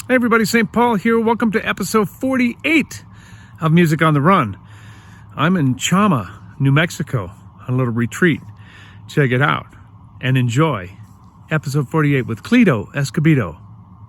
Hey everybody, St. Paul here. Welcome to episode 48 of Music on the Run. I'm in Chama, New Mexico, on a little retreat. Check it out and enjoy episode 48 with Cleto, Escobedo.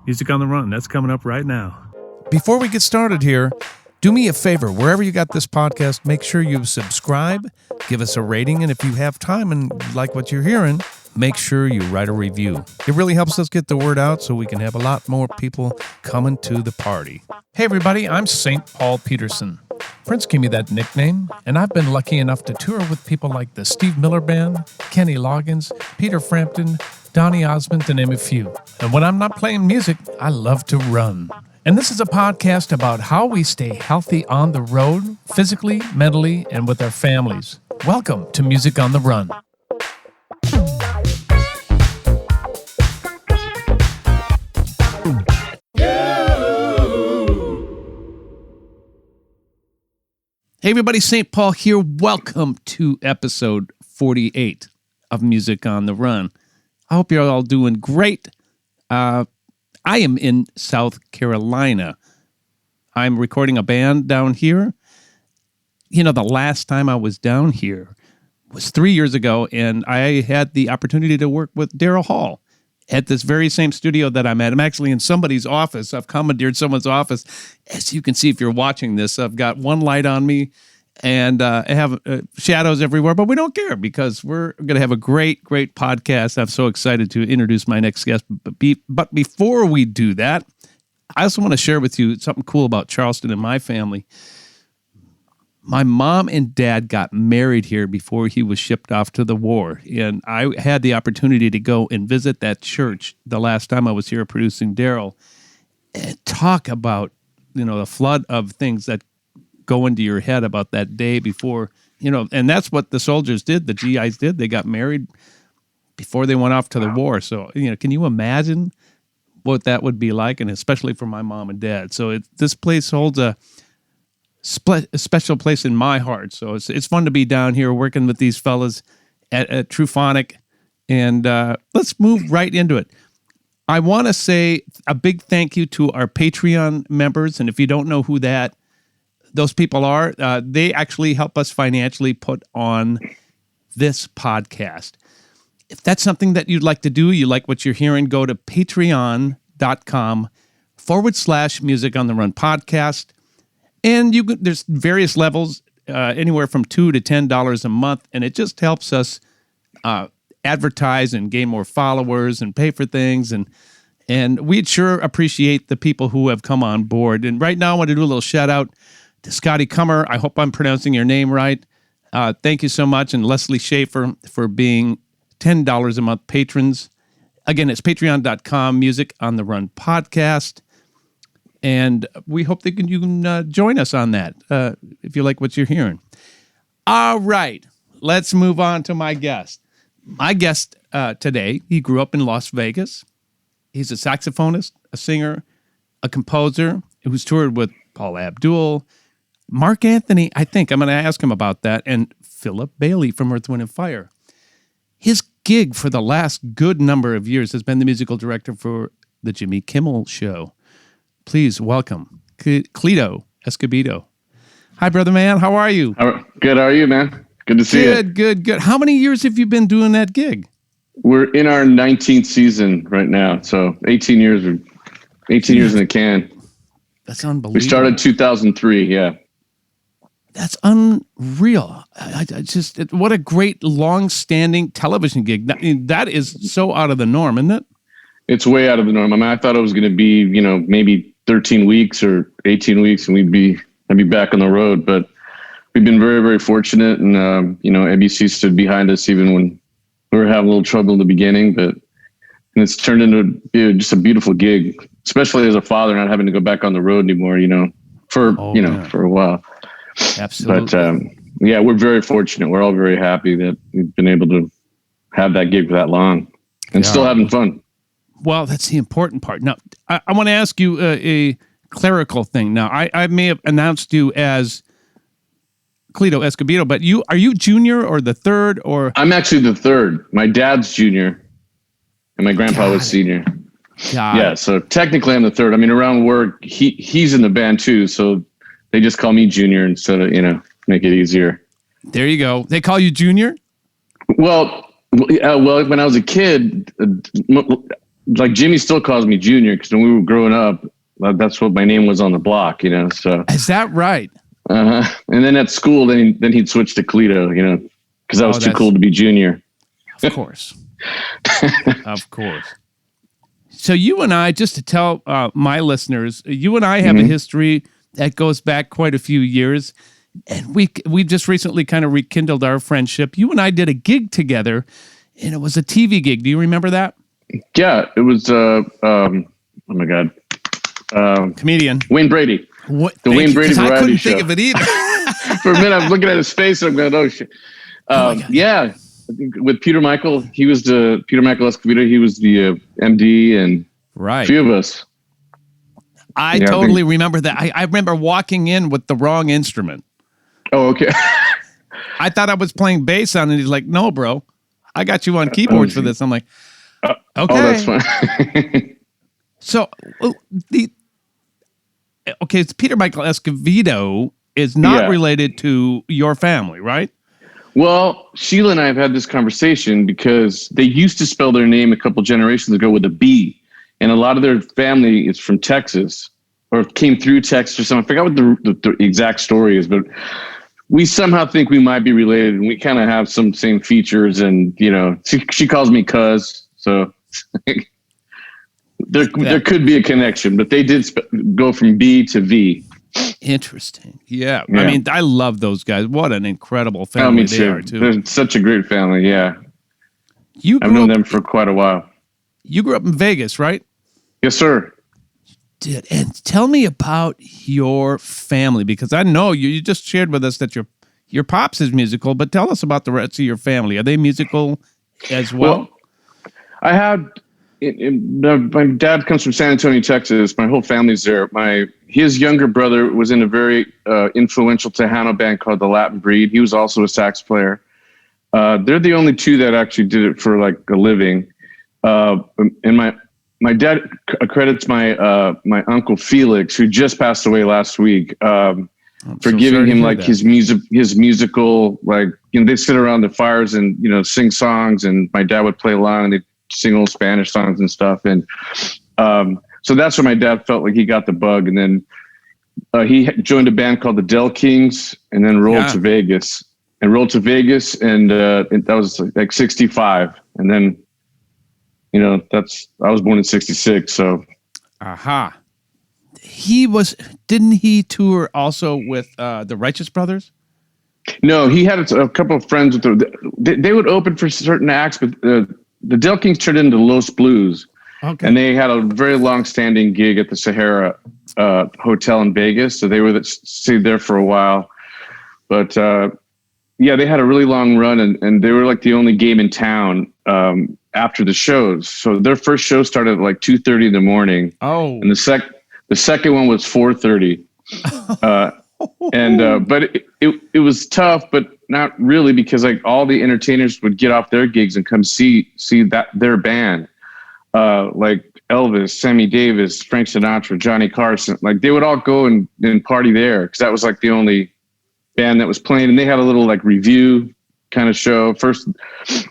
Music on the Run, that's coming up right now. Before we get started here, do me a favor. Wherever you got this podcast, make sure you subscribe, give us a rating, and if you have time and like what you're hearing, make sure you write a review. It really helps us get the word out so we can have a lot more people coming to the party. Hey everybody, I'm St. Paul Peterson. Prince gave me that nickname, and I've been lucky enough to tour with people like the Steve Miller Band, Kenny Loggins, Peter Frampton, Donny Osmond, to name a few. And when I'm not playing music, I love to run. And this is a podcast about how we stay healthy on the road, physically, mentally, and with our families. Welcome to Music on the Run. Hey everybody, St. Paul here. Welcome to episode 48 of Music on the Run. I hope you're all doing great. I am in South Carolina. I'm recording a band down here. You know, the last time I was down here was 3 years ago, and I had the opportunity to work with Daryl Hall at this very same studio that I'm at. I'm actually in somebody's office. I've commandeered someone's office. As you can see, if you're watching this, I've got one light on me, and I have shadows everywhere, but we don't care because we're going to have a great, great podcast. I'm so excited to introduce my next guest. But before we do that, I also want to share with you something cool about Charleston and my family. My mom and dad got married here before he was shipped off to the war, and I had the opportunity to go and visit that church the last time I was here producing Daryl and talk about, you know, the flood of things that go into your head about that day before, you know, and that's what the soldiers did, the GIs did. They got married before they went off to the war. So, you know, can you imagine what that would be like, and especially for my mom and dad? So this place holds a special place in my heart. So it's fun to be down here working with these fellas at Truphonic, and let's move right into it. I want to say a big thank you to our Patreon members, and if you don't know who those people are, they actually help us financially put on this podcast. If that's something that you'd like to do, you like what you're hearing, go to patreon.com/Music on the Run podcast. And there's various levels, anywhere from $2 to $10 a month, and it just helps us advertise and gain more followers and pay for things, and we'd sure appreciate the people who have come on board. And right now, I want to do a little shout out to Scotty Kummer. I hope I'm pronouncing your name right. Thank you so much, and Leslie Schaefer for being $10 a month patrons. Again, it's patreon.com, Music on the Run podcast. And we hope that you can join us on that if you like what you're hearing. All right, let's move on to my guest. My guest today, he grew up in Las Vegas. He's a saxophonist, a singer, a composer who's toured with Paula Abdul, Mark Anthony, I think. I'm going to ask him about that, and Philip Bailey from Earth, Wind & Fire. His gig for the last good number of years has been the musical director for the Jimmy Kimmel Show. Please welcome Cleto, Escobedo. Hi, brother man. How are you? Good. How are you, man? Good to see you. Good. How many years have you been doing that gig? We're in our 19th season right now. So 18 years in the can. That's unbelievable. We started 2003. Yeah. That's unreal. What a great long-standing television gig. That is so out of the norm, isn't it? It's way out of the norm. I mean, I thought it was going to be, you know, maybe 13 weeks or 18 weeks and I'd be back on the road. But we've been very, very fortunate. And, you know, ABC stood behind us even when we were having a little trouble in the beginning. But it's turned into just a beautiful gig, especially as a father, not having to go back on the road anymore, you know, for a while. Absolutely. But, yeah, we're very fortunate. We're all very happy that we've been able to have that gig for that long and still having fun. Well, that's the important part. Now, I want to ask you a clerical thing. Now, I may have announced you as Cleto Escobedo, but are you junior or the third? Or I'm actually the third. My dad's junior, and my grandpa was senior. Yeah, so technically I'm the third. I mean, around work, he's in the band too, so they just call me Junior instead of, make it easier. There you go. They call you Junior? Well, when I was a kid, like Jimmy still calls me Junior because when we were growing up, that's what my name was on the block, so. Is that right? And then at school, then he'd switch to Cleto, because I was too cool to be Junior. Of course. Of course. So you and I, just to tell my listeners, you and I have a history that goes back quite a few years. And we just recently kind of rekindled our friendship. You and I did a gig together, and it was a TV gig. Do you remember that? Yeah, it was, oh my God. Comedian. Wayne Brady. What? The Wayne Brady variety show. I couldn't think of it either. For a minute, I was looking at his face, and I'm going, oh, shit. Yeah. With Peter Michael, Peter Michael Escobedo, he was the MD, and a few of us. I totally remember that. I remember walking in with the wrong instrument. Oh, okay. I thought I was playing bass on it. He's like, no, bro, I got you on keyboards for this. I'm like, okay. Oh, that's fine. So it's Peter Michael Escobedo is not related to your family, right? Well, Sheila and I have had this conversation because they used to spell their name a couple generations ago with a B, and a lot of their family is from Texas or came through Texas or something. I forgot what the exact story is, but we somehow think we might be related, and we kind of have some same features. And she calls me Cuz, so there could be a connection. But they did go from B to V. Interesting. Yeah. I mean, I love those guys. What an incredible family they are, too. They're such a great family, yeah. I've known them for quite a while. You grew up in Vegas, right? Yes, sir. Did. And tell me about your family, because I know you just shared with us that your pops is musical, but tell us about the rest of your family. Are they musical as well? I had... my dad comes from San Antonio, Texas. My whole family's there. His younger brother was in a very influential Tejano band called the Latin Breed. He was also a sax player. They're the only two that actually did it for like a living. And my dad credits my uncle Felix, who just passed away last week, for giving him like his musical, like, they'd sit around the fires and sing songs, and my dad would play along, and they'd sing old Spanish songs and stuff. And so that's where my dad felt like he got the bug. And then he joined a band called the Del Kings, and then rolled to Vegas. And that was like 65. And then, I was born in 66. So. Aha. Didn't he tour also with the Righteous Brothers? No, he had a couple of friends they would open for certain acts, but the Del Kings turned into Los Blues. Okay. And they had a very long-standing gig at the Sahara Hotel in Vegas. So they stayed there for a while. But, they had a really long run, and they were like the only game in town after the shows. So their first show started at like 2:30 in the morning. Oh. And the second one was 4:30. But it was tough, but not really, because like all the entertainers would get off their gigs and come see their band, like Elvis, Sammy Davis, Frank Sinatra, Johnny Carson. Like they would all go and party there, because that was like the only band that was playing. And they had a little like review kind of show. First,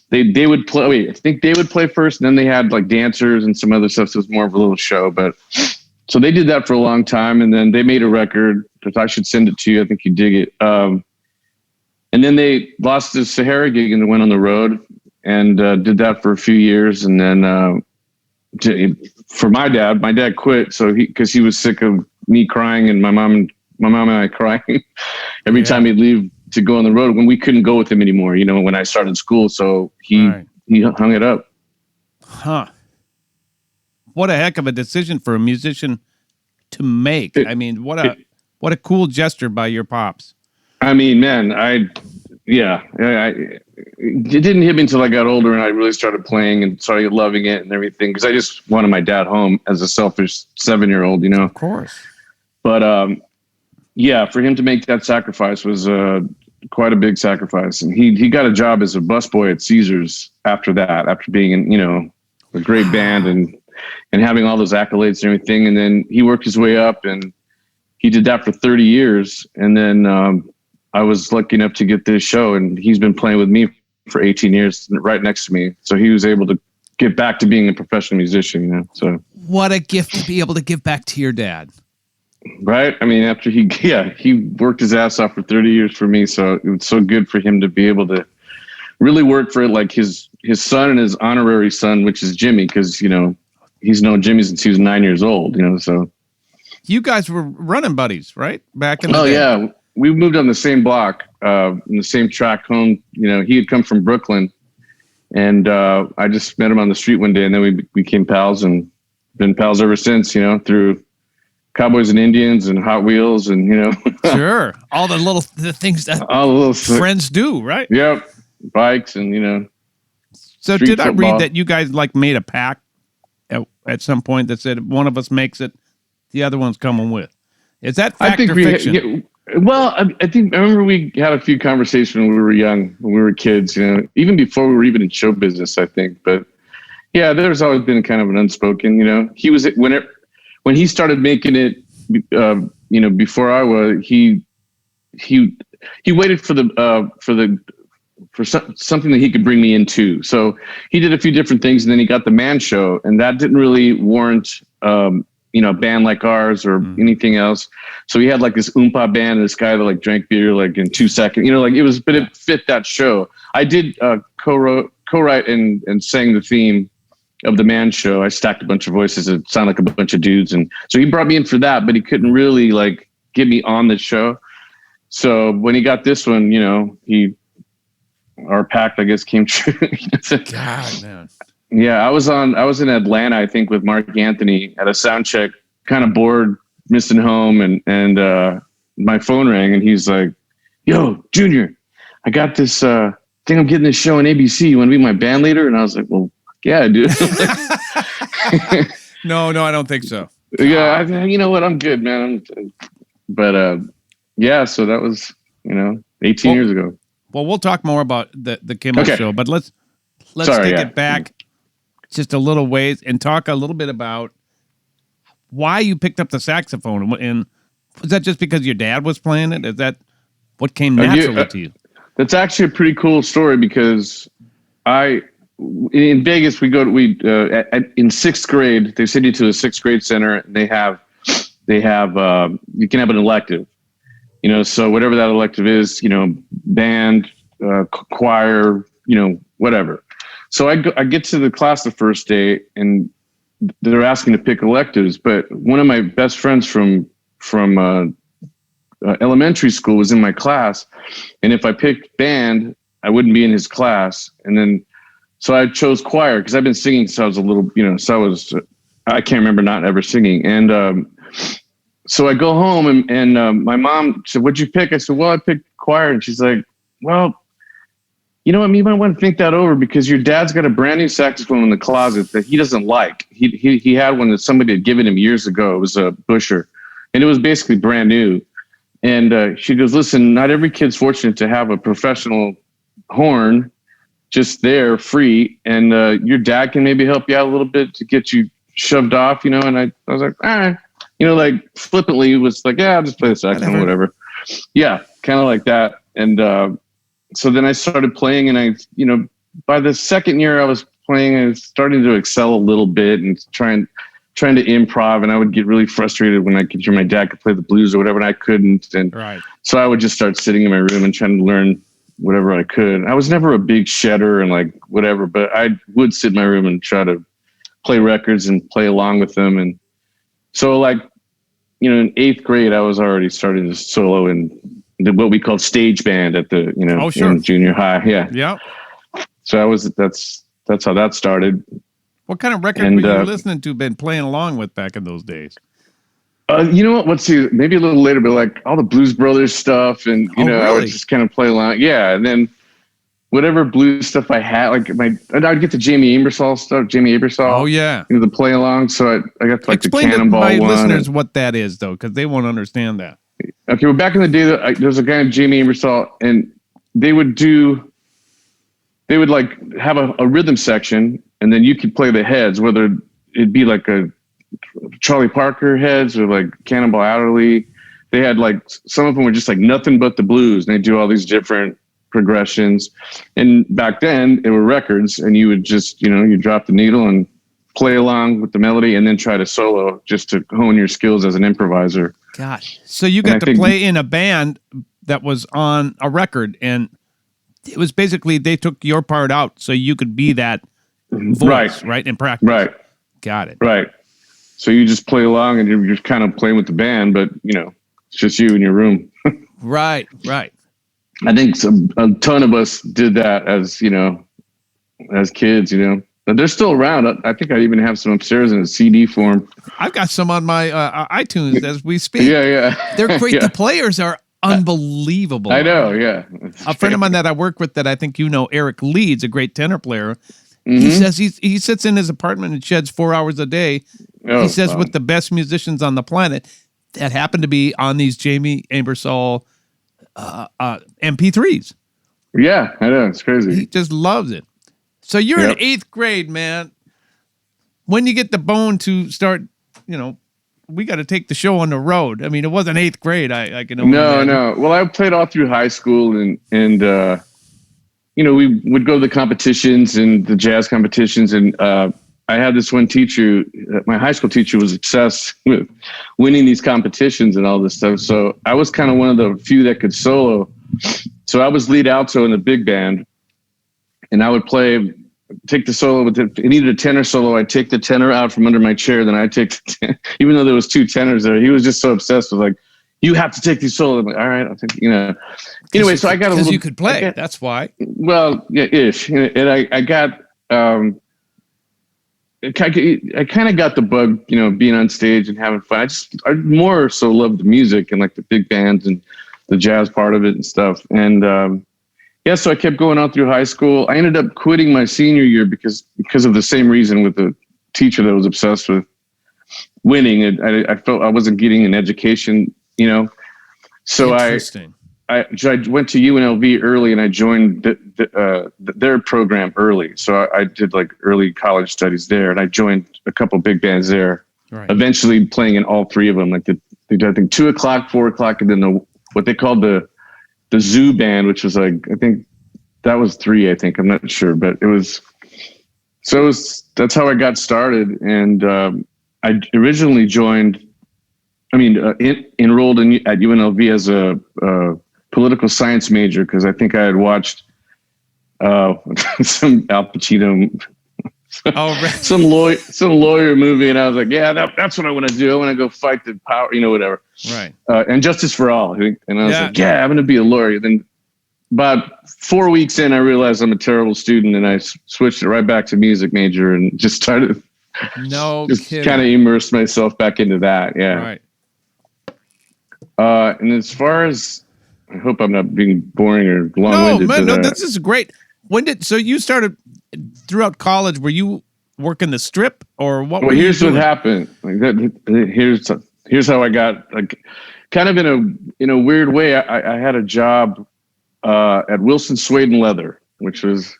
they would play. I think they would play first, and then they had like dancers and some other stuff. So it was more of a little show, but. So they did that for a long time, and then they made a record that I should send it to you. I think you dig it. And then they lost the Sahara gig and they went on the road and did that for a few years. And then for my dad quit. So because he was sick of me crying and my mom and I crying every time he'd leave to go on the road when we couldn't go with him anymore, when I started school. So he hung it up. Huh. What a heck of a decision for a musician to make. I mean, what a cool gesture by your pops. I mean, man, it didn't hit me until I got older and I really started playing and started loving it and everything, because I just wanted my dad home as a selfish 7-year-old, Of course. But for him to make that sacrifice was quite a big sacrifice. And he got a job as a busboy at Caesars after that, after being in, a great band. And and having all those accolades and everything. And then he worked his way up, and he did that for 30 years. And then I was lucky enough to get this show, and he's been playing with me for 18 years right next to me. So he was able to get back to being a professional musician, you know. So what a gift to be able to give back to your dad. Right. I mean, after he worked his ass off for 30 years for me. So it was so good for him to be able to really work for it, like his son and his honorary son, which is Jimmy, because, you know, he's known Jimmy since he was 9 years old, you know, so. You guys were running buddies, right? Back in the day. Oh, yeah. We moved on the same block, in the same track home. You know, he had come from Brooklyn, and I just met him on the street one day, and then we became pals and been pals ever since, you know, through Cowboys and Indians and Hot Wheels and, you know. Sure. All the things that all the little friends do, right? Yep. Bikes and, you know. So did football. I read that you guys like made a pact at some point that said if one of us makes it, the other one's coming with? Is that fact or fiction? Well, I think I remember we had a few conversations when we were young, when we were kids, you know, even before we were even in show business, I think. But yeah, there's always been kind of an unspoken, you know. He was when he started making it, you know, before I was, he waited for something that he could bring me into. So he did a few different things, and then he got the Man Show, and that didn't really warrant, you know, a band like ours or anything else. So he had like this Oompa band, and this guy that like drank beer like in 2 seconds, you know, like but it fit that show. I did co-write and sang the theme of the Man Show. I stacked a bunch of voices that sound like a bunch of dudes. And so he brought me in for that, but he couldn't really like get me on the show. So when he got this one, you know, our pact, I guess, came true. God, man. Yeah, I was in Atlanta, I think, with Mark Anthony at a sound check, kind of bored, missing home, and my phone rang, and he's like, "Yo, Junior, I got this thing. I'm getting this show on ABC. You want to be my band leader?" And I was like, "Well, yeah, dude." No, I don't think so. Yeah, you know what? I'm good, man. But yeah, so that was, you know, 18 years ago. Well, we'll talk more about the Kimmel show, but let's take it back just a little ways and talk a little bit about why you picked up the saxophone. And was that just because your dad was playing it? Is that what came naturally to you? That's actually a pretty cool story, because in Vegas, in sixth grade, they send you to a sixth grade center, and they have you can have an elective, you know, so whatever that elective is, you know, band, choir, you know, whatever. So I get to the class the first day, and they're asking to pick electives, but one of my best friends from elementary school was in my class, and if I picked band, I wouldn't be in his class. And then so I chose choir, because I've been singing since I was a little, you know, I can't remember not ever singing. And so I go home, and my mom said, "What'd you pick?" I said, "Well, I picked choir." And she's like, "Well, you know what? You might want to think that over, because your dad's got a brand new saxophone in the closet that he doesn't like. He had one that somebody had given him years ago. It was a Busher, and it was basically brand new." And she goes, "Listen, not every kid's fortunate to have a professional horn just there free, and your dad can maybe help you out a little bit to get you shoved off, you know." And I was like, all right, you know, like flippantly was like, "Yeah, I'll just play the saxophone, whatever." Yeah, kind of like that. And so then I started playing, and I, you know, by the second year I was playing, I was starting to excel a little bit and trying to improv, and I would get really frustrated when I could hear my dad could play the blues or whatever, and I couldn't. And so I would just start sitting in my room and trying to learn whatever I could. I was never a big shedder and like whatever, but I would sit in my room and try to play records and play along with them. And so, like, you know, in 8th grade, I was already starting to solo in what we called stage band at the, you know, in junior high. Yeah. So that's how that started. What kind of record were you listening to, been playing along with back in those days? You know what? Let's see. Maybe a little later, but like all the Blues Brothers stuff, and you know, really? I would just kind of play along. Yeah, and then whatever blues stuff I had, like I'd get the Jamie Aebersold stuff. Oh yeah, you know, the play along. So I got like explain the Cannonball to my one. listeners what that is, though, because they won't understand that. Okay, well, back in the day, there was a guy named Jamie Aebersold, and they would like have a rhythm section, and then you could play the heads, whether it'd be like a Charlie Parker heads or like Cannonball Adderley. They had like, some of them were just like nothing but the blues, and they do all these different progressions. And back then it were records, and you would just, you drop the needle and play along with the melody and then try to solo just to hone your skills as an improviser. Gosh. So you got to play in a band that was on a record, and it was basically they took your part out so you could be that voice, right? In practice. Right. Got it. Right. So you just play along and you're just kind of playing with the band, but it's just you in your room. Right. I think a ton of us did that as kids, But they're still around. I think I even have some upstairs in a CD form. I've got some on my iTunes as we speak. Yeah. They're great. Yeah. The players are unbelievable. I know, yeah. A friend of mine that I work with that I think Eric Leeds, a great tenor player, Mm-hmm. he says he sits in his apartment and sheds 4 hours a day. Oh, he says wow. with the best musicians on the planet that happen to be on these Jamie Aebersold MP3s. Yeah, I know. It's crazy. He just loves it. So you're in 8th grade, man. When you get the bone to start, we got to take the show on the road. I mean, it wasn't 8th grade. I can only imagine. No. Well, I played all through high school, and we would go to the competitions and the jazz competitions, and I had this one teacher. My high school teacher was obsessed with winning these competitions and all this stuff. So I was kind of one of the few that could solo. So I was lead alto in the big band, and I would take the solo. It needed a tenor solo. I'd take the tenor out from under my chair. Then I'd take even though there was 2 tenors there, he was just so obsessed with like, you have to take these solos. I'm like, all right, I'll take, Anyway, so I got a little. Because you could play. That's why. Well, yeah, ish. And I got. I kind of got the bug, being on stage and having fun. I more so loved the music and like the big bands and the jazz part of it and stuff. And so I kept going on through high school. I ended up quitting my senior year because of the same reason with the teacher that was obsessed with winning. And I felt I wasn't getting an education, So I went to UNLV early, and I joined their program early. So I did like early college studies there, and I joined a couple big bands there. Right. Eventually playing in all 3 of them, like I think 2 o'clock, 4 o'clock, and then what they called the zoo band, which was like, I think that was 3. I think, I'm not sure, but that's how I got started. And I originally enrolled at UNLV as a political science major because I think I had watched some Al Pacino, some lawyer movie, and I was like, yeah, that's what I want to do. I want to go fight the power, whatever. Right. And Justice for All. And I was like, yeah, I'm going to be a lawyer. Then about 4 weeks in, I realized I'm a terrible student, and I switched it right back to music major and just started. Just kind of immersed myself back into that. Yeah. Right. And as far as, I hope I'm not being boring or long-winded. No, this is great. So you started throughout college? Were you working the strip or what? Well, here's what happened. Here's how I got, like, kind of in a weird way. I had a job at Wilson Suede and Leather, which was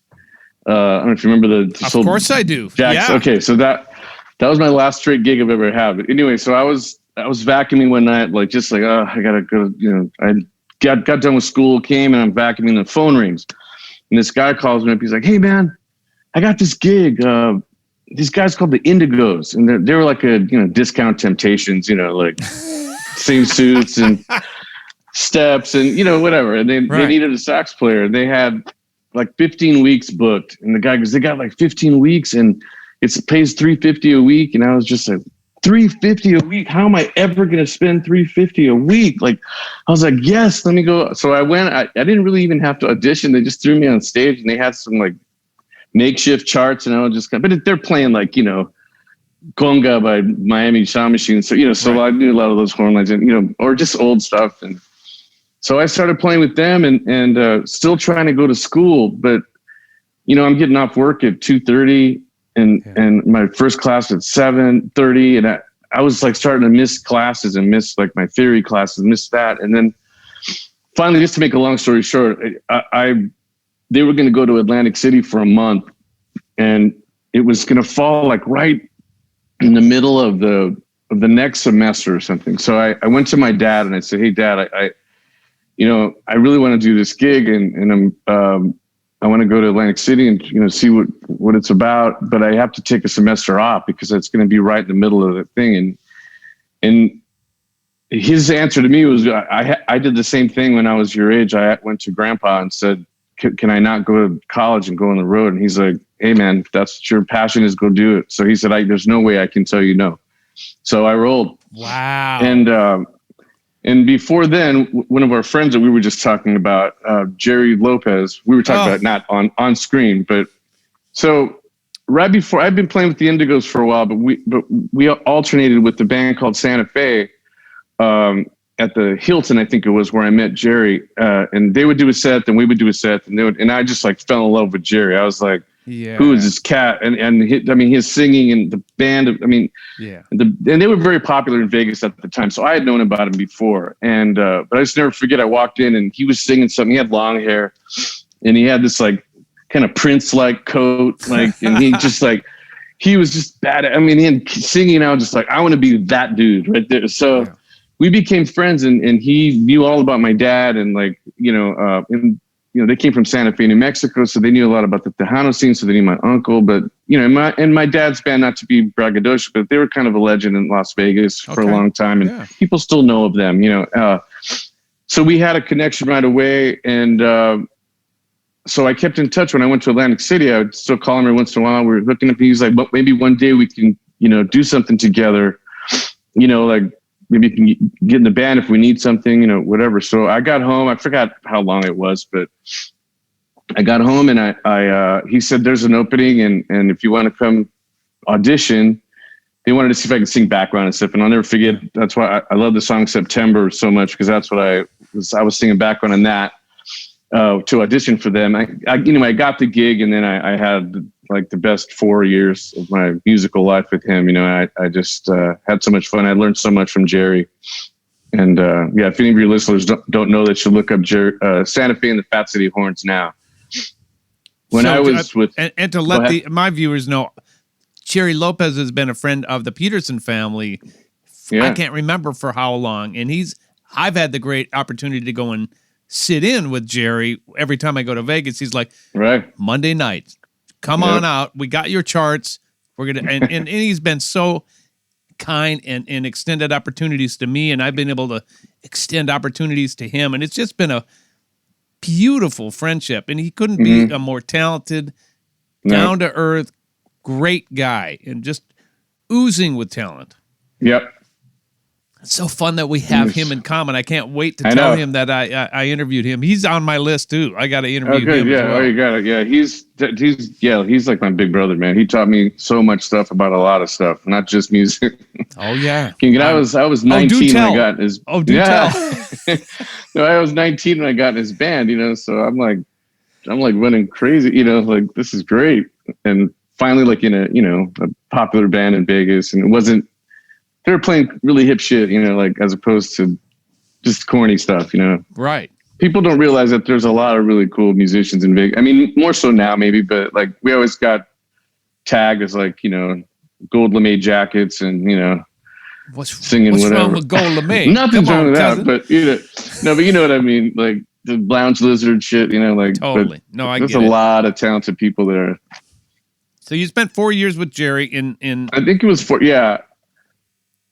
I don't know if you remember the. Of course I do. Jacks. Yeah. Okay, so that was my last straight gig I've ever had. But anyway, so I was vacuuming one night, like just like, oh, I gotta go. I got done with school, came, and I'm vacuuming. The phone rings, and this guy calls me up. He's like, "Hey man, I got this gig. These guys called the Indigos, and they were like a Discount Temptations, like same suits and steps and whatever. And they needed a sax player. They had like 15 weeks booked, and the guy goes, they got like 15 weeks, and it pays $350 a week. And I was just like, $350 a week? How am I ever going to spend $350 a week? Like, I was like, yes, let me go. So I went. I didn't really even have to audition. They just threw me on stage, and they had some like makeshift charts, and I was just but they're playing like Conga by Miami Sound Machine, so so I knew a lot of those horn lines, and or just old stuff. And so I started playing with them, and still trying to go to school, but I'm getting off work at 2:30, and my first class at 7:30, and I was like starting to miss classes and miss like my theory classes, miss that. And then finally, just to make a long story short, they were going to go to Atlantic City for a month, and it was going to fall like right in the middle of the next semester or something. So I went to my dad and I said, "Hey, Dad, I really want to do this gig, and I want to go to Atlantic City and see what it's about, but I have to take a semester off because it's going to be right in the middle of the thing." And his answer to me was, I did the same thing when I was your age. I went to Grandpa and said, "Can I not go to college and go on the road?" And he's like, "Hey, man, if that's what your passion is, go do it." So he said, "There's no way I can tell you no." So I rolled. Wow. And before then, one of our friends that we were just talking about, Jerry Lopez, we were talking about not on screen, but so right before, I've been playing with the Indigos for a while, but we alternated with the band called Santa Fe at the Hilton, I think it was, where I met Jerry, and they would do a set, then we would do a set, and I just like fell in love with Jerry. I was like, who is this cat? And his singing and the band. And they were very popular in Vegas at the time. So I had known about him before. And but I just never forget. I walked in and he was singing something. He had long hair, and he had this like kind of Prince-like coat, like, and he just like he was just bad. He had singing. I was just like, I want to be that dude right there. So we became friends, and he knew all about my dad, and like they came from Santa Fe, New Mexico, so they knew a lot about the Tejano scene, so they knew my uncle. But, in my dad's band, not to be braggadocious, but they were kind of a legend in Las Vegas for a long time, and people still know of them, So we had a connection right away, and so I kept in touch. When I went to Atlantic City, I would still call him every once in a while. We were hooking up, and he's like, "But maybe one day we can, do something together, like, maybe you can get in the band if we need something, whatever." So I got home. I forgot how long it was, but I got home and he said, "There's an opening, and if you want to come audition." They wanted to see if I could sing background and stuff. And I'll never forget. That's why I love the song September so much, because that's what I was singing background on that to audition for them. I got the gig, and then I had like the best 4 years of my musical life with him. I just had so much fun. I learned so much from Jerry. And if any of your listeners don't know, that you look up Santa Fe and the Fat City Horns now. When I was with, and to let my viewers know, Jerry Lopez has been a friend of the Peterson family. I can't remember for how long, and I've had the great opportunity to go and sit in with Jerry every time I go to Vegas. He's like, Monday night, come on out. We got your charts. We're gonna and he's been so kind and extended opportunities to me, and I've been able to extend opportunities to him, and it's just been a beautiful friendship. And he couldn't be a more talented, down to earth, great guy, and just oozing with talent. Yep. It's so fun that we have him in common. I can't wait to tell him that I interviewed him. He's on my list too. I got to interview him. As well. Oh, you got it. Yeah, he's like my big brother, man. He taught me so much stuff about a lot of stuff, not just music. Oh yeah. I was 19 when I got in his. Oh, do tell. No, I was 19 when I got in his band. So I'm like running crazy. Like, this is great. And finally, like in a popular band in Vegas, and it wasn't. They were playing really hip shit, like, as opposed to just corny stuff, Right. People don't realize that there's a lot of really cool musicians in Vegas. I mean, more so now maybe, but like we always got tagged as like, gold lame jackets and, singing what's whatever. What's wrong with gold lame? Nothing's wrong with that, but you know what I mean? Like the lounge lizard shit, like. Totally. No, I get it. There's a lot of talented people there. So you spent 4 years with Jerry in. I think it was 4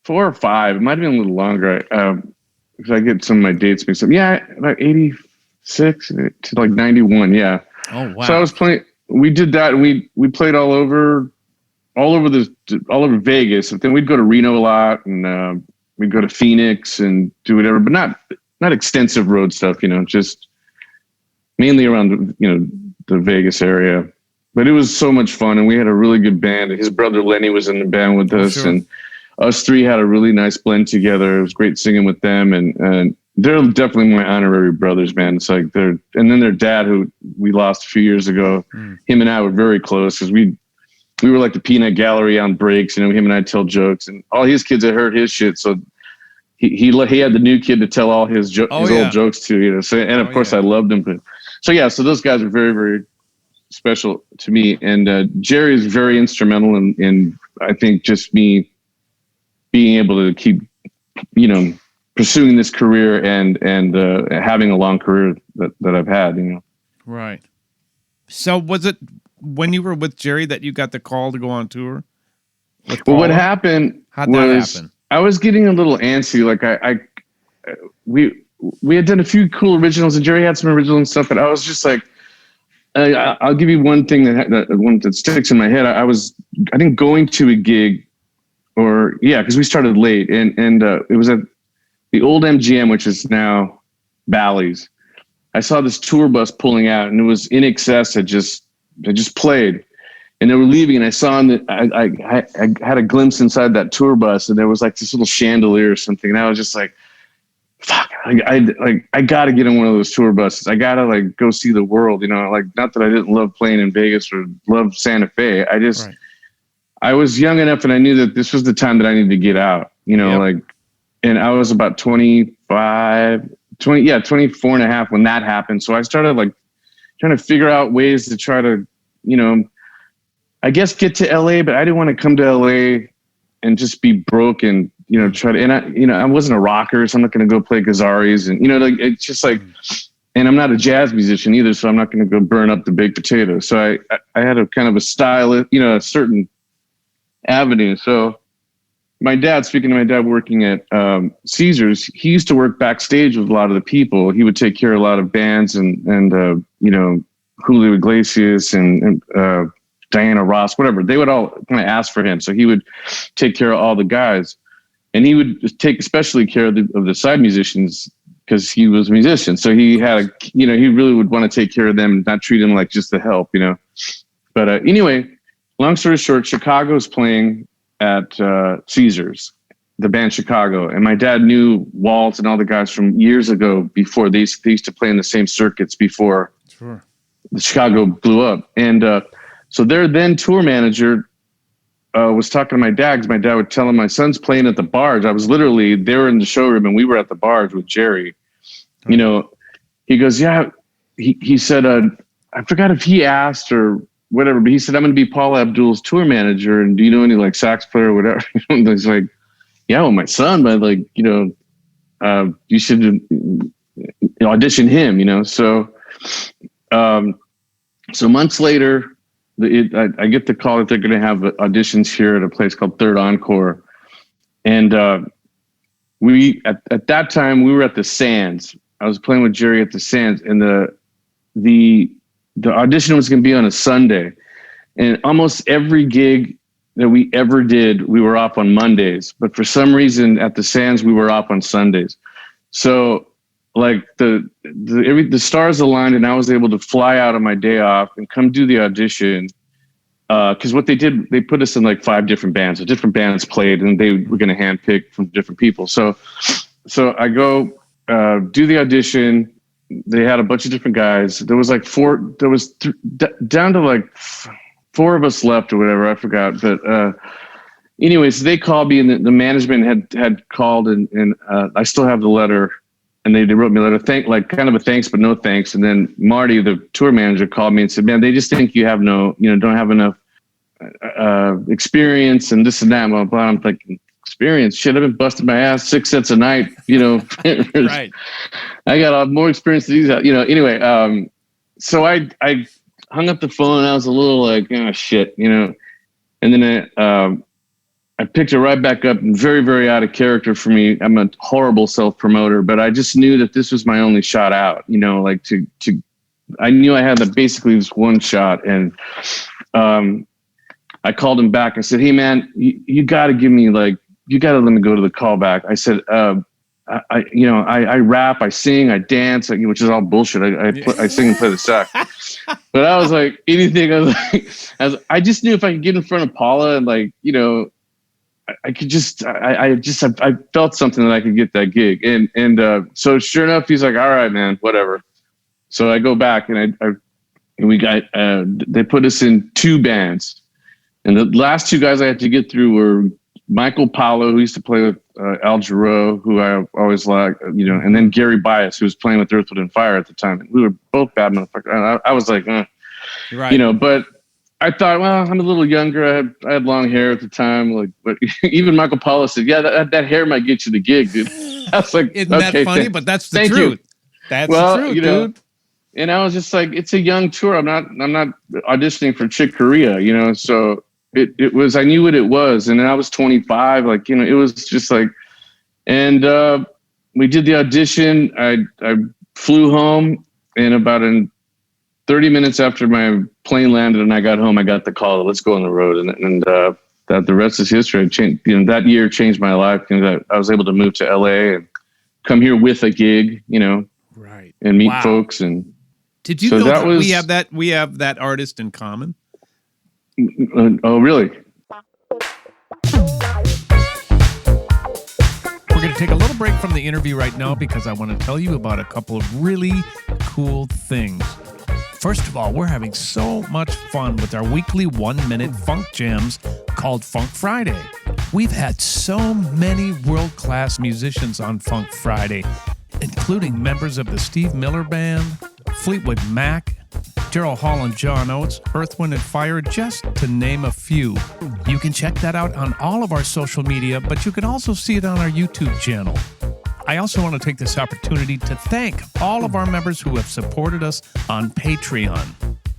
or 5. It might have been a little longer. Because I get some of my dates mixed up. Yeah, about 86 to like 91. Yeah. Oh wow. So I was playing. We did that. And we played all over Vegas. And then we'd go to Reno a lot, and we'd go to Phoenix and do whatever, but not extensive road stuff. Just mainly around the Vegas area. But it was so much fun, and we had a really good band. His brother Lenny was in the band with us, and us three had a really nice blend together. It was great singing with them, and they're definitely my honorary brothers, man. It's like and then their dad, who we lost a few years ago, him and I were very close, because we were like the peanut gallery on breaks. Him and I tell jokes, and all his kids had heard his shit, so he had the new kid to tell all his old jokes to, So, and of course I loved him. But so those guys are very, very special to me. And Jerry is very instrumental in I think just me being able to keep, pursuing this career and having a long career that I've had. Right. So was it when you were with Jerry that you got the call to go on tour? Well, what happened How'd that happen? I was getting a little antsy. Like we had done a few cool originals, and Jerry had some original and stuff, but I was just like, I'll give you one thing that sticks in my head. I think going to a gig, because we started late, and it was at the old MGM, which is now Bally's. I saw this tour bus pulling out, and it was In Excess had just played, and they were leaving. And I saw I had a glimpse inside that tour bus, and there was like this little chandelier or something, and I was just like, fuck, I got to get in one of those tour buses. I got to like go see the world, not that I didn't love playing in Vegas or love Santa Fe. I was young enough, and I knew that this was the time that I needed to get out, and I was about 24 and a half when that happened. So I started like trying to figure out ways to try to, I guess get to LA, but I didn't want to come to LA and just be broke and, try to, and I wasn't a rocker, so I'm not going to go play Gazzarri's and, it's just like, and I'm not a jazz musician either, so I'm not going to go burn up the baked potato. So I had a kind of a style, a certain avenue. So speaking to my dad working at Caesars, he used to work backstage with a lot of the people. He would take care of a lot of bands and Julio Iglesias and Diana Ross, whatever. They would all kind of ask for him. So he would take care of all the guys. And he would just take especially care of the side musicians because he was a musician. So he had he really would want to take care of them and not treat them like just the help, But anyway, long story short, Chicago's playing at Caesars, the band Chicago. And my dad knew Walt and all the guys from years ago before they used to play in the same circuits before the Chicago blew up. And so their then tour manager was talking to my dad because my dad would tell him my son's playing at the Barge. They were in the showroom and we were at the Barge with Jerry. He goes, yeah, he said, I forgot if he asked or whatever, but he said, I'm going to be Paula Abdul's tour manager. And do you know any like sax player or whatever? He's like, yeah, well, my son, but like, you should audition him, So, so months later, I get the call that they're going to have auditions here at a place called Third Encore. And we, at that time, we were at the Sands. I was playing with Jerry at the Sands, and the audition was going to be on a Sunday. And almost every gig that we ever did, we were off on Mondays. But for some reason at the Sands, we were off on Sundays. So like the stars aligned, and I was able to fly out on my day off and come do the audition. Because what they did, they put us in like 5 different bands. So different bands played, and they were going to handpick from different people. So I go do the audition. They had a bunch of different guys. There was like 4. There was down to like 4 of us left or whatever. I forgot. But anyways, they called me, and the management had called, and I still have the letter. And they wrote me a letter, kind of a thanks, but no thanks. And then Marty, the tour manager, called me and said, man, they just think you have don't have enough experience and this and that. Blah, blah. I'm like, experience? Shit, I've been busting my ass 6 sets a night, Right. I got more experience than these, Anyway, so I hung up the phone, and I was a little like, oh, shit, And then I picked it right back up, and very, very out of character for me. I'm a horrible self-promoter, but I just knew that this was my only shot out, I knew I had basically this one shot. And I called him back. I said, hey man, you got to give me you got to let me go to the callback. I said, I rap, I sing, I dance, which is all bullshit. I sing and play the sax. But I was like, anything. I just knew if I could get in front of Paula and I could I felt something that I could get that gig. And so sure enough, he's like, all right, man, whatever. So I go back, and we got, they put us in 2 bands. And the last 2 guys I had to get through were Michael Paulo, who used to play with Al Jarreau, who I always liked, and then Gary Bias, who was playing with Earth, Wind & Fire at the time. We were both bad motherfuckers. I was like, Right. But I thought, well, I'm a little younger. I had long hair at the time. Like, but even Michael Paula said, yeah, that hair might get you the gig, dude. I was like, Isn't okay, that funny? But that's the thank truth. you. That's Well, the truth, dude. And I was just like, it's a young tour. I'm not auditioning for Chick Corea, so it was, I knew what it was. And then I was 25, like, it was just like, and we did the audition. I flew home, and about 30 minutes after my plane landed and I got home, I got the call, let's go on the road. And that the rest is history. I changed, that year changed my life. I was able to move to LA and come here with a gig, right, and meet folks. And did you know that we have that artist in common? Oh, really? We're going to take a little break from the interview right now because I want to tell you about a couple of really cool things. First of all, we're having so much fun with our weekly 1-minute funk jams called Funk Friday. We've had so many world-class musicians on Funk Friday, including members of the Steve Miller Band, Fleetwood Mac, Daryl Hall and John Oates, Earth, Wind & Fire, just to name a few. You can check that out on all of our social media, but you can also see it on our YouTube channel. I also want to take this opportunity to thank all of our members who have supported us on Patreon.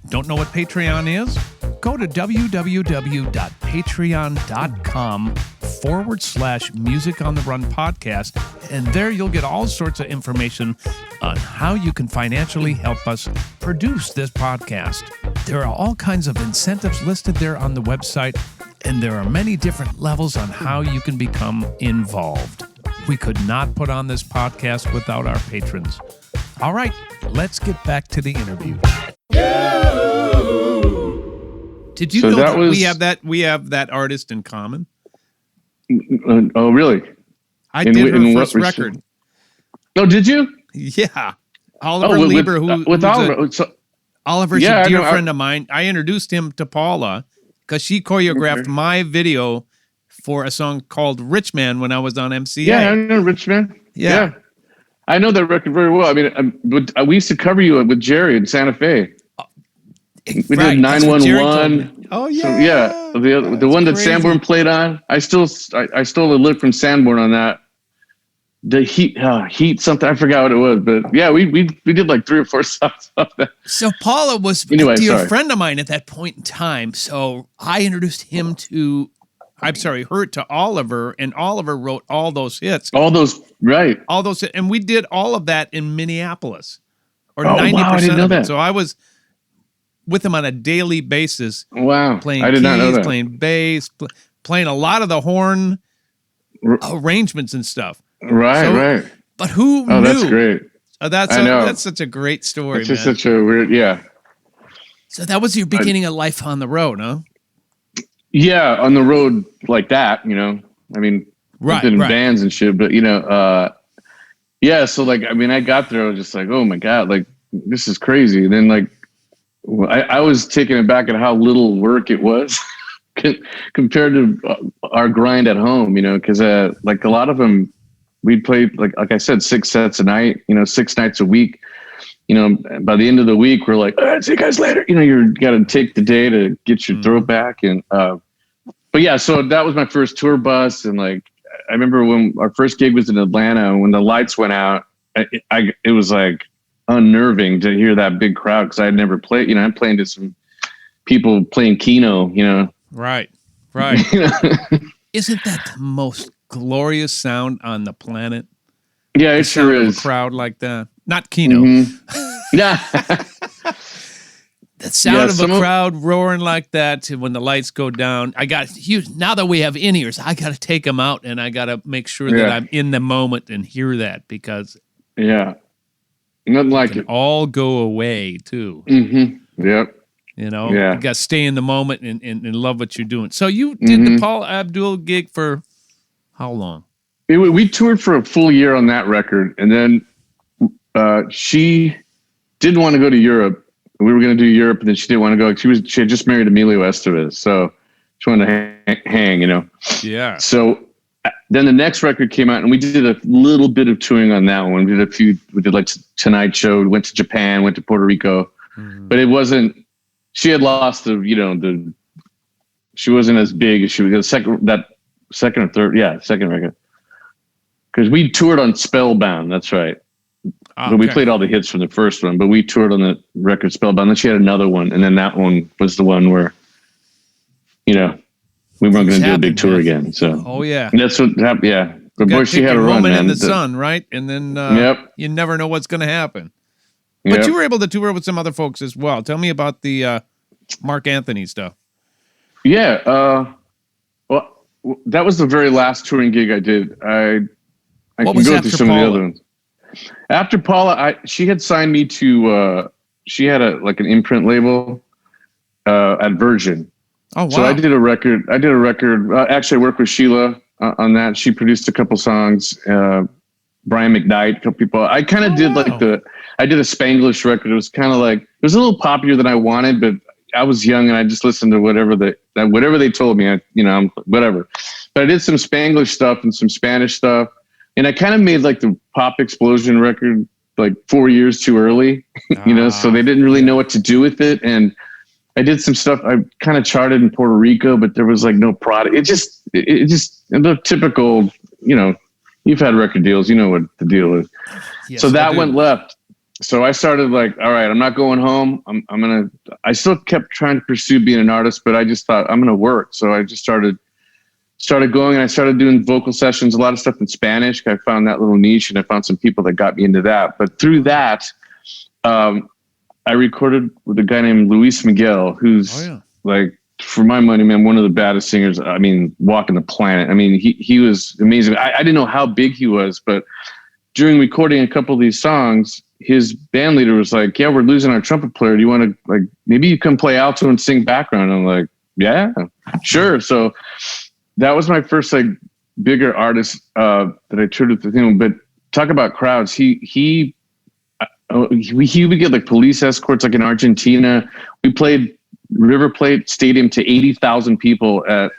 Don't know what Patreon is? Go to www.patreon.com/Music on the Run podcast, and there you'll get all sorts of information on how you can financially help us produce this podcast. There are all kinds of incentives listed there on the website, and there are many different levels on how you can become involved. We could not put on this podcast without our patrons. All right, let's get back to the interview. Did you know that we have that artist in common? Oh, really? I did her first record. Oh, did you? Yeah, Oliver Lieber, Oliver's a dear friend of mine. I introduced him to Paula because she choreographed my video for a song called Rich Man when I was on MCA. Yeah, I know Rich Man. Yeah. I know that record very well. I mean, we used to cover you with Jerry in Santa Fe. We did 911. Oh yeah, so, yeah. The one that Sanborn played on. I stole a lick from Sanborn on that. The heat something. I forgot what it was, but yeah, we did like 3 or 4 songs off that. So Paula was a dear friend of mine at that point in time. So I introduced her to Oliver, and Oliver wrote all those hits. All those, and we did all of that in Minneapolis, or 90% of it. So I was with him on a daily basis. Wow, playing I did not know that. Playing bass, playing a lot of the horn arrangements and stuff. Right. But who knew? Oh, that's great. That's such a great story. It's just such a weird, yeah. So that was your beginning of life on the road, huh? Yeah, on the road like that, I mean, I've been in bands and shit, but yeah. So like, I mean, I got there, I was just like, oh my God, like this is crazy. And then like, I was taken aback at how little work it was compared to our grind at home, because like a lot of them, we'd play like I said, 6 sets a night, 6 nights a week. By the end of the week, we're like, all right, see you guys later. You got to take the day to get your throat back. And, but yeah, so that was my first tour bus. And like, I remember when our first gig was in Atlanta, when the lights went out, it was like unnerving to hear that big crowd. Cause I had never played, I'm playing to some people playing Keno, Right. Isn't that the most glorious sound on the planet? Yeah, it sure is. A crowd like that. Not Keno. Mm-hmm. Yeah. The sound of a crowd roaring like that when the lights go down. Now that we have in-ears, I got to take them out and I got to make sure that I'm in the moment and hear that because nothing like it. All go away too. Mm-hmm. Yep. You got to stay in the moment and love what you're doing. So you did the Paul Abdul gig for how long? We toured for a full year on that record, and then she didn't want to go to Europe. We were going to do Europe, and then she didn't want to go. She had just married Emilio Estevez, so she wanted to hang, Yeah. So then the next record came out, and we did a little bit of touring on that one. We did like Tonight Show, went to Japan, went to Puerto Rico, but it wasn't. she had lost she wasn't as big as she was second or third, second record. Because we toured on Spellbound, that's right. Okay. But we played all the hits from the first one, but we toured on the record Spellbound. Then she had another one, and then that one was the one where, we weren't going to do a big tour again. So, that's what happened. Yeah, but boy, she had a run, man. In the sun, right? And then you never know what's going to happen. But you were able to tour with some other folks as well. Tell me about the Mark Anthony stuff. Yeah, well, that was the very last touring gig I did. I what can go through some Paula? of the other ones. After Paula, she had signed me to. She had an imprint label at Virgin. Oh wow! So I did a record. Actually, I worked with Sheila on that. She produced a couple songs. Brian McKnight, a couple people. I kind of did I did a Spanglish record. It was kind of it was a little poppier than I wanted, but I was young and I just listened to whatever they told me. Whatever. But I did some Spanglish stuff and some Spanish stuff. And I kind of made the Pop Explosion record 4 years too early, so they didn't really know what to do with it. And I did some stuff. I kind of charted in Puerto Rico, but there was no product. It just the typical, you've had record deals, you know what the deal is. Yes, so that went left. So I started all right, I'm not going home. I still kept trying to pursue being an artist, but I just thought I'm going to work. So I just started going and I started doing vocal sessions, a lot of stuff in Spanish. I found that little niche and I found some people that got me into that. But through that, I recorded with a guy named Luis Miguel, who's for my money, man, one of the baddest singers. I mean, walking the planet. I mean, he was amazing. I didn't know how big he was, but during recording a couple of these songs, his band leader was like, yeah, we're losing our trumpet player. Do you want to maybe you can play alto and sing background? I'm like, yeah, sure. So that was my first bigger artist that I toured with him. But talk about crowds. He would get police escorts in Argentina. We played River Plate Stadium to 80,000 people at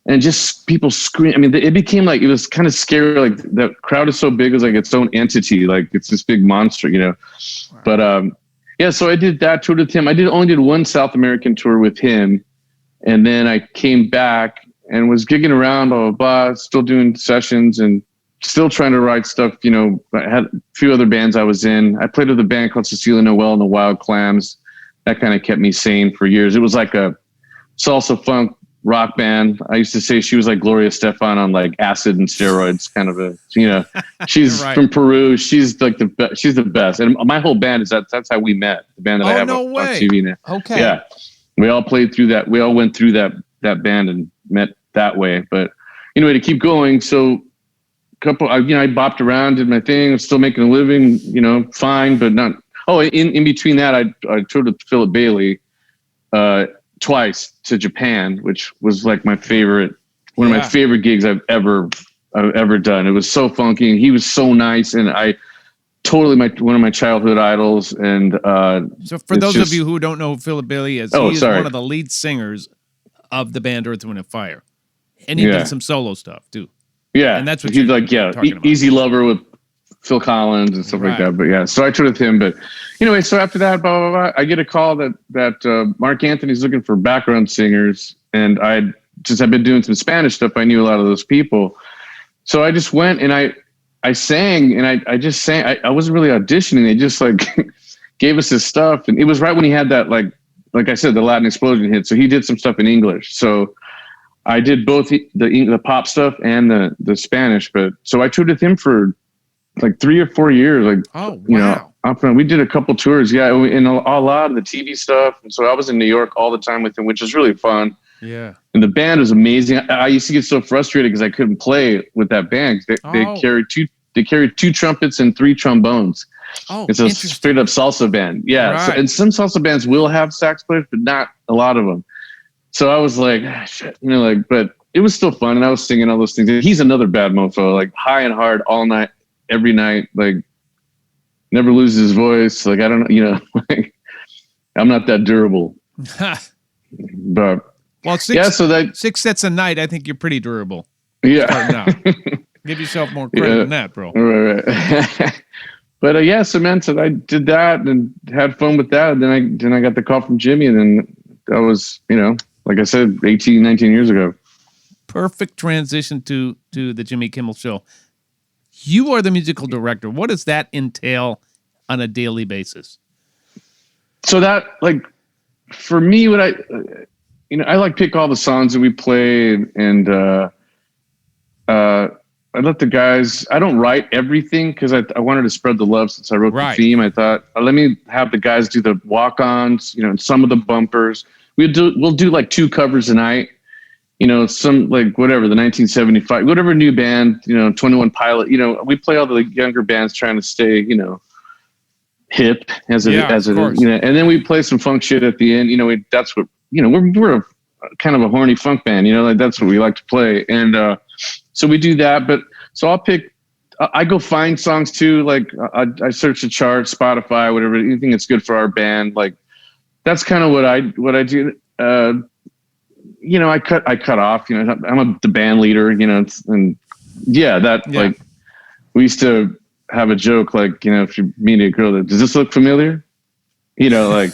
and just people scream. I mean, it became it was kind of scary. The crowd is so big, it was its own entity. It's this big monster, Wow. But so I did that, toured with him. I only did one South American tour with him. And then I came back and was gigging around, blah, blah, blah, still doing sessions and still trying to write stuff. I had a few other bands I was in. I played with a band called Cecilia Noel and the Wild Clams. That kind of kept me sane for years. It was like a salsa funk rock band. I used to say she was like Gloria Estefan on acid and steroids, kind of she's right. From Peru. She's she's the best. And my whole band that's how we met. The band that I have on TV now. Okay. Yeah. We all played through that. We all went through that band and met that way. But anyway, to keep going. So I bopped around, did my thing. I was still making a living, fine, but not. Oh, in between that, I toured with Philip Bailey twice to Japan, which was my favorite, one of my favorite gigs I've ever done. It was so funky and he was so nice. And I totally one of my childhood idols. And so for those of you who don't know who Philip Bailey is, he is one of the lead singers of the band Earth, Wind & Fire. And he did some solo stuff too. Yeah. And that's what he's talking about. Easy Lover with Phil Collins and stuff like that. But so I toured with him. But anyway, so after that, blah, blah, blah, I get a call that Mark Anthony's looking for background singers. And since I've been doing some Spanish stuff, I knew a lot of those people. So I just went and I sang and I just sang. I wasn't really auditioning. They just gave us his stuff. And it was right when he had that, like I said, the Latin explosion hit. So he did some stuff in English. So I did both the pop stuff and the Spanish. But so I toured with him for 3 or 4 years. We did a couple tours. Yeah. And a lot of the TV stuff. And so I was in New York all the time with him, which was really fun. Yeah. And the band was amazing. I used to get so frustrated because I couldn't play with that band. They carried two trumpets and 3 trombones. Oh, it's a straight up salsa band. Yeah. Right. So, and some salsa bands will have sax players, but not a lot of them. So I was like, shit, but it was still fun. And I was singing all those things. He's another bad mofo, high and hard all night, every night, never loses his voice. I don't know, I'm not that durable. But well, 6 sets a night, I think you're pretty durable. Yeah. Give yourself more credit than that, bro. Right. But yeah, so man, so I did that and had fun with that. And then I got the call from Jimmy, and then that was, like I said, 18, 19 years ago. Perfect transition to the Jimmy Kimmel Show. You are the musical director. What does that entail on a daily basis? So that, like, for me, what I pick all the songs that we play, and I let the guys, I don't write everything because I wanted to spread the love since I wrote the theme. I thought, let me have the guys do the walk-ons, and some of the bumpers. We'll do like 2 covers a night, some like whatever, the 1975, whatever new band, 21 Pilot, we play all the younger bands trying to stay, hip as it is, and then we play some funk shit at the end. That's what, we're a kind of a horny funk band, like that's what we like to play. And, so we do that, but so I go find songs too. Like I search the charts, Spotify, whatever, anything that's good for our band. Like that's kind of what I do. I cut off, I'm the band leader, and like we used to have a joke, like, if you meet a girl, does this look familiar? Like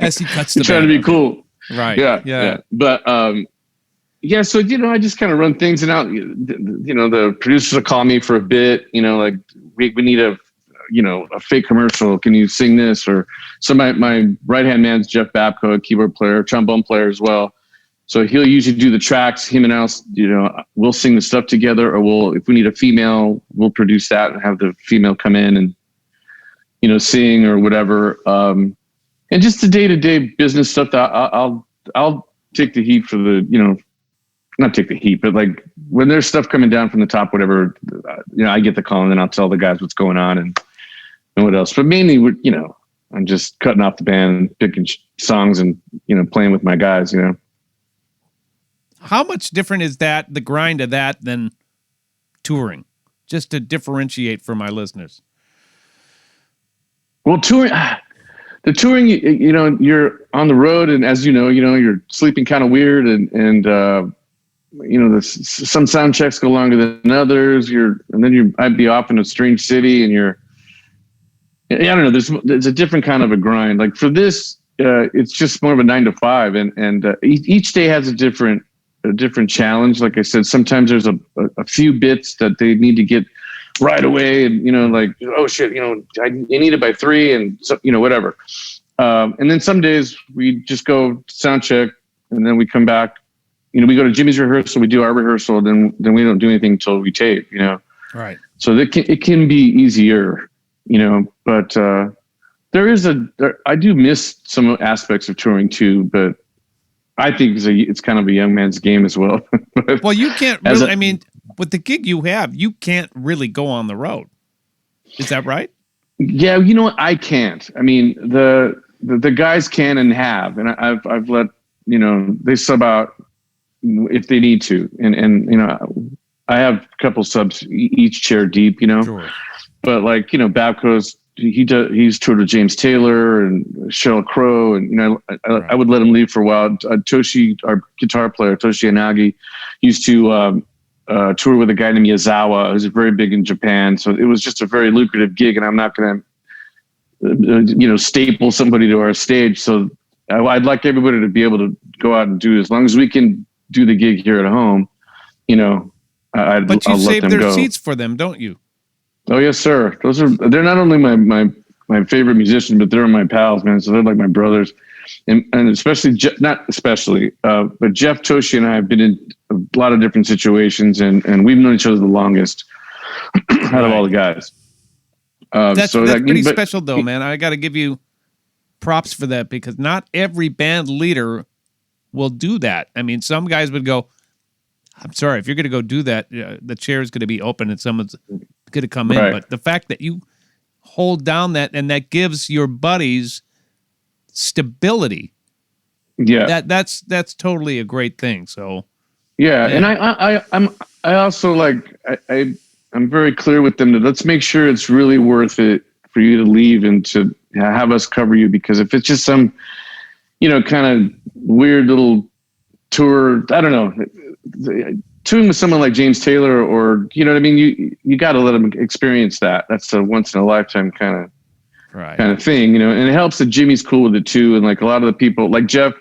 as he cuts the trying to be cool. Right. Yeah. But, so, I just kind of run things, and out, the producers will call me for a bit, like we need a fake commercial. Can you sing this? Or so my right-hand man's Jeff Babco, a keyboard player, trombone player as well. So he'll usually do the tracks. Him and us, we'll sing the stuff together, or if we need a female, we'll produce that and have the female come in and, sing or whatever. And just the day-to-day business stuff that I'll take the heat for the, not take the heat, but like when there's stuff coming down from the top, whatever, I get the call, and then I'll tell the guys what's going on and what else. But mainly, I'm just cutting off the band and picking songs and, playing with my guys, How much different is that, the grind of that, than touring? Just to differentiate for my listeners. Well, the touring, you're on the road, and as you're sleeping kind of weird, and some sound checks go longer than others. I'd be off in a strange city, and I don't know. There's a different kind of a grind. Like for this, it's just more of a 9 to 5, and each day has a different challenge. Like I said, sometimes there's a few bits that they need to get right away, and like, oh shit, I need it by 3, and so, whatever. And then some days we just go sound check, and then we come back. We go to Jimmy's rehearsal, we do our rehearsal, then we don't do anything until we tape. Right. So it can be easier, but I do miss some aspects of touring too, but I think it's kind of a young man's game as well. Well, you can't really, with the gig you have, you can't really go on the road. Is that right? Yeah, you know what? I can't. I mean, the guys can and have, and I've let, they sub out if they need to. And I have a couple subs each chair deep, Sure. But like, Babco's, he's toured with James Taylor and Sheryl Crow, and I would let him leave for a while. Toshi, our guitar player, Toshi Anagi, used to tour with a guy named Yazawa, who's very big in Japan. So it was just a very lucrative gig, and I'm not going to, staple somebody to our stage. So I'd like everybody to be able to go out and do it. As long as we can do the gig here at home, but you save their seats for them, don't you? Oh yes, sir. They're not only my favorite musicians, but they're my pals, man. So they're like my brothers, and especially not especially, but Jeff, Toshi, and I have been in a lot of different situations, and we've known each other the longest out of all the guys. That's pretty special, though, man. I got to give you props for that, because not every band leader will do that. I mean, some guys would go, I'm sorry, if you're going to go do that, the chair is going to be open and someone's going to come in. But the fact that you hold down that, and that gives your buddies stability, that's totally a great thing. So and I also like I'm very clear with them that let's make sure it's really worth it for you to leave and to have us cover you, because if it's just some kind of weird little tour, I don't know, touring with someone like James Taylor, or you know what I mean, you got to let them experience that. That's a once in a lifetime kind of thing, you know. And it helps that Jimmy's cool with it too, and like a lot of the people, like Jeff,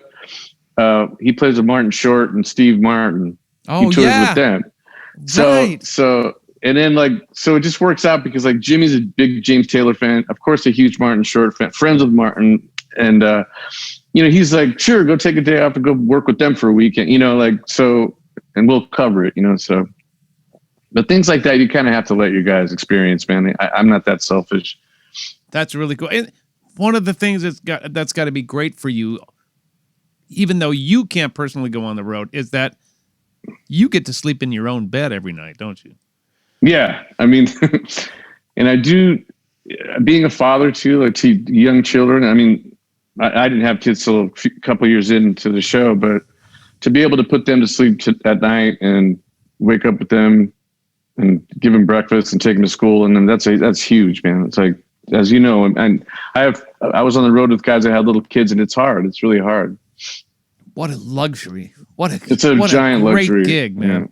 he plays with Martin Short and Steve Martin. Oh, he tours with them. So and then so it just works out because like Jimmy's a big James Taylor fan, of course, a huge Martin Short fan, friends with Martin, and you know, he's like, sure, go take a day off and go work with them for a weekend, you know, like, so, and we'll cover it, you know. So, but things like that, you kind of have to let your guys experience, man. I'm not that selfish. That's really cool. And one of the things that's got to be great for you, even though you can't personally go on the road, is that you get to sleep in your own bed every night, don't you? Yeah. I mean, and I do, being a father too, like to young children. I mean, I didn't have kids till a couple years into the show, but to be able to put them to sleep at night and wake up with them and give them breakfast and take them to school, and then that's huge, man. It's like, as you know, and I was on the road with guys that had little kids, and it's hard. It's really hard. What a luxury! It's a giant great luxury gig, man.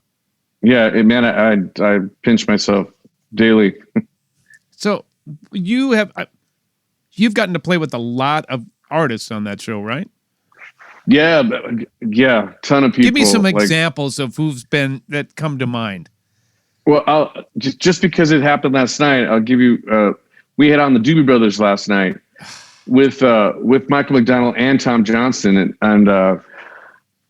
Yeah, man. I pinch myself daily. So you've gotten to play with a lot of artists on that show, right? Yeah, ton of people. Give me some examples of who's been that come to mind. Well, I'll just because it happened last night, I'll give you. We had on the Doobie Brothers last night with Michael McDonald and Tom Johnston, and I